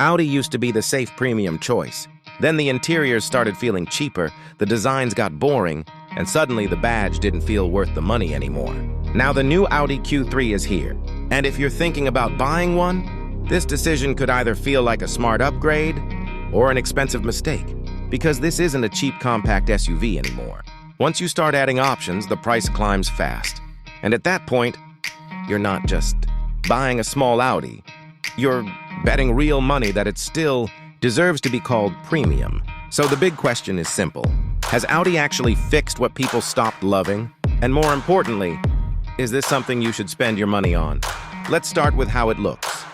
Audi used to be the safe premium choice. Then the interiors started feeling cheaper, the designs got boring, and suddenly the badge didn't feel worth the money anymore. Now the new Audi Q3 is here, and if you're thinking about buying one, this decision could either feel like a smart upgrade or an expensive mistake, because this isn't a cheap compact SUV anymore. Once you start adding options, the price climbs fast. And at that point, you're not just buying a small Audi, you're betting real money that it still deserves to be called premium. So the big question is simple. Has Audi actually fixed what people stopped loving? And more importantly, is this something you should spend your money on? Let's start with how it looks,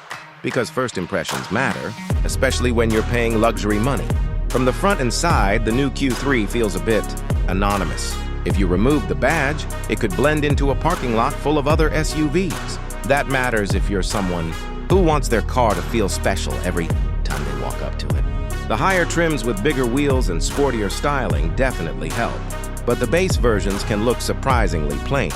because first impressions matter, especially when you're paying luxury money. From the front and side, the new Q3 feels a bit anonymous. If you remove the badge, it could blend into a parking lot full of other SUVs. That matters if you're someone who wants their car to feel special every time they walk up to it. The higher trims with bigger wheels and sportier styling definitely help, but the base versions can look surprisingly plain.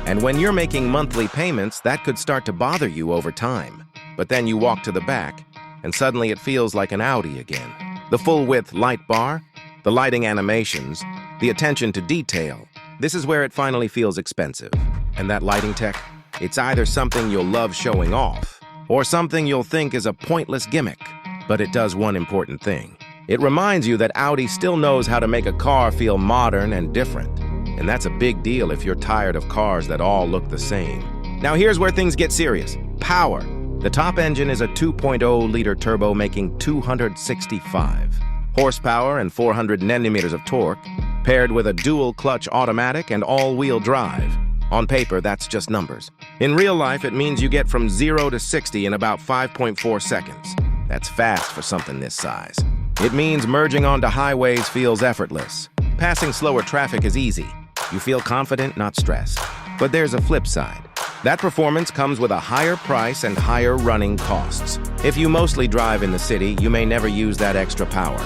And when you're making monthly payments, that could start to bother you over time. But then you walk to the back, and suddenly it feels like an Audi again. The full-width light bar, the lighting animations, the attention to detail. This is where it finally feels expensive. And that lighting tech, it's either something you'll love showing off, or something you'll think is a pointless gimmick. But it does one important thing. It reminds you that Audi still knows how to make a car feel modern and different. And that's a big deal if you're tired of cars that all look the same. Now here's where things get serious. Power. The top engine is a 2.0-liter turbo making 265 horsepower and 400 Nm of torque, paired with a dual-clutch automatic and all-wheel drive. On paper, that's just numbers. In real life, it means you get from 0 to 60 in about 5.4 seconds. That's fast for something this size. It means merging onto highways feels effortless. Passing slower traffic is easy. You feel confident, not stressed. But there's a flip side. That performance comes with a higher price and higher running costs. If you mostly drive in the city, you may never use that extra power.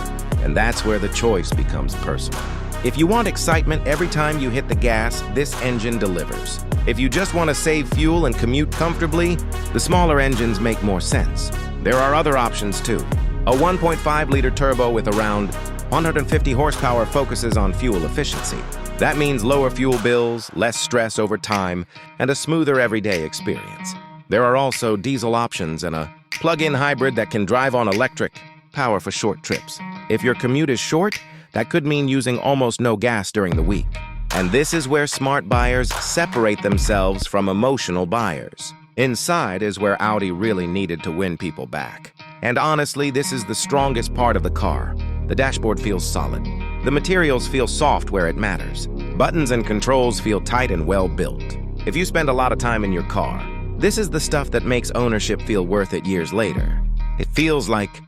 And that's where the choice becomes personal. If you want excitement every time you hit the gas, this engine delivers. If you just want to save fuel and commute comfortably, the smaller engines make more sense. There are other options too. A 1.5-liter turbo with around 150 horsepower focuses on fuel efficiency. That means lower fuel bills, less stress over time, and a smoother everyday experience. There are also diesel options and a plug-in hybrid that can drive on electric power for short trips. If your commute is short, that could mean using almost no gas during the week. And this is where smart buyers separate themselves from emotional buyers. Inside is where Audi really needed to win people back. And honestly, this is the strongest part of the car. The dashboard feels solid. The materials feel soft where it matters. Buttons and controls feel tight and well built. If you spend a lot of time in your car, this is the stuff that makes ownership feel worth it years later. It feels like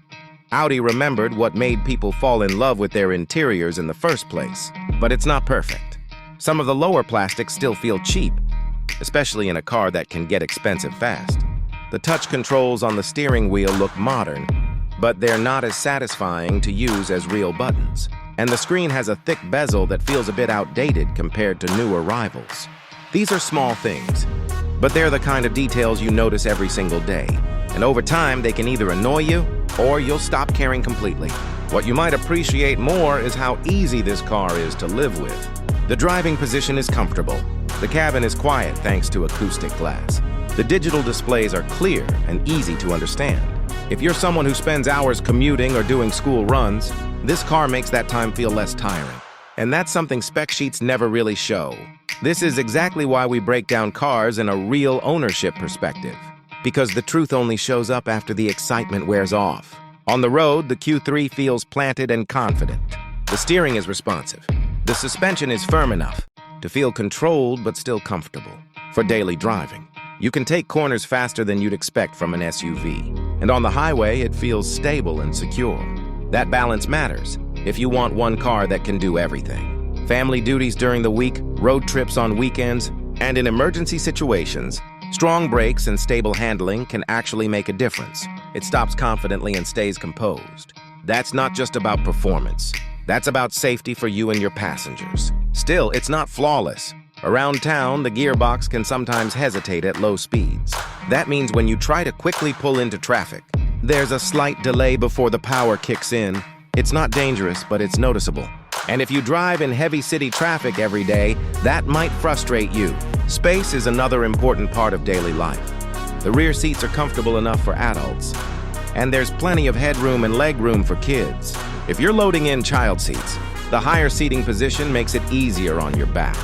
Audi remembered what made people fall in love with their interiors in the first place. But it's not perfect. Some of the lower plastics still feel cheap, especially in a car that can get expensive fast. The touch controls on the steering wheel look modern, but they're not as satisfying to use as real buttons. And the screen has a thick bezel that feels a bit outdated compared to newer rivals. These are small things, but they're the kind of details you notice every single day. And over time, they can either annoy you or you'll stop caring completely. What you might appreciate more is how easy this car is to live with. The driving position is comfortable. The cabin is quiet thanks to acoustic glass. The digital displays are clear and easy to understand. If you're someone who spends hours commuting or doing school runs, this car makes that time feel less tiring. And that's something spec sheets never really show. This is exactly why we break down cars in a real ownership perspective, because the truth only shows up after the excitement wears off. On the road, the Q3 feels planted and confident. The steering is responsive. The suspension is firm enough to feel controlled but still comfortable. For daily driving, you can take corners faster than you'd expect from an SUV. And on the highway, it feels stable and secure. That balance matters if you want one car that can do everything. Family duties during the week, road trips on weekends, and in emergency situations, strong brakes and stable handling can actually make a difference. It stops confidently and stays composed. That's not just about performance. That's about safety for you and your passengers. Still, it's not flawless. Around town, the gearbox can sometimes hesitate at low speeds. That means when you try to quickly pull into traffic, There's a slight delay before the power kicks in. It's not dangerous, but it's noticeable. And if you drive in heavy city traffic every day, that might frustrate you. Space is another important part of daily life. The rear seats are comfortable enough for adults, and there's plenty of headroom and legroom for kids. If you're loading in child seats, the higher seating position makes it easier on your back,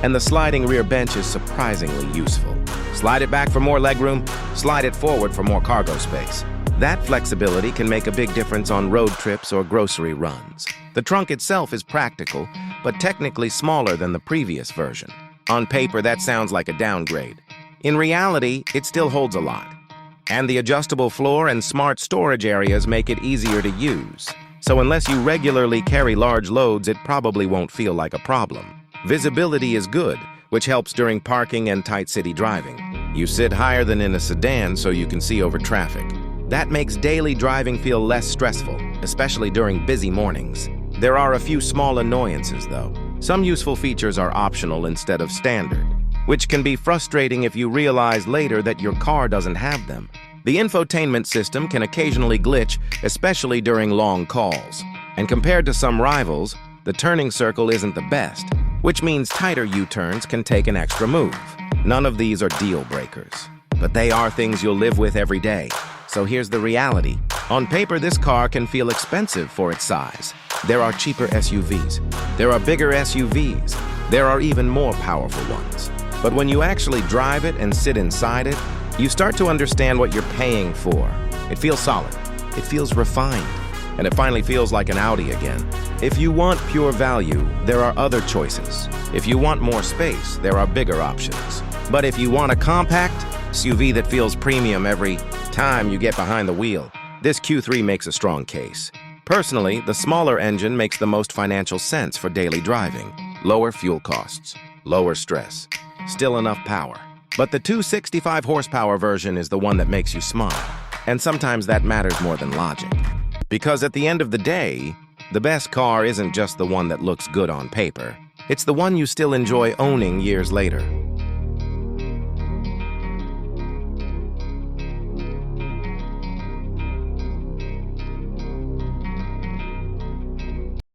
and the sliding rear bench is surprisingly useful. Slide it back for more legroom, slide it forward for more cargo space. That flexibility can make a big difference on road trips or grocery runs. The trunk itself is practical, but technically smaller than the previous version. On paper, that sounds like a downgrade. In reality, it still holds a lot. And the adjustable floor and smart storage areas make it easier to use. So unless you regularly carry large loads, it probably won't feel like a problem. Visibility is good, which helps during parking and tight city driving. You sit higher than in a sedan so you can see over traffic. That makes daily driving feel less stressful, especially during busy mornings. There are a few small annoyances, though. Some useful features are optional instead of standard, which can be frustrating if you realize later that your car doesn't have them. The infotainment system can occasionally glitch, especially during long calls. And compared to some rivals, the turning circle isn't the best, which means tighter U-turns can take an extra move. None of these are deal breakers, but they are things you'll live with every day. So here's the reality. On paper, this car can feel expensive for its size. There are cheaper SUVs. There are bigger SUVs. There are even more powerful ones. But when you actually drive it and sit inside it, you start to understand what you're paying for. It feels solid. It feels refined. And it finally feels like an Audi again. If you want pure value, there are other choices. If you want more space, there are bigger options. But if you want a compact SUV that feels premium every time you get behind the wheel, this Q3 makes a strong case. Personally, the smaller engine makes the most financial sense for daily driving. Lower fuel costs, lower stress, still enough power. But the 265 horsepower version is the one that makes you smile. And sometimes that matters more than logic. Because at the end of the day, the best car isn't just the one that looks good on paper. It's the one you still enjoy owning years later.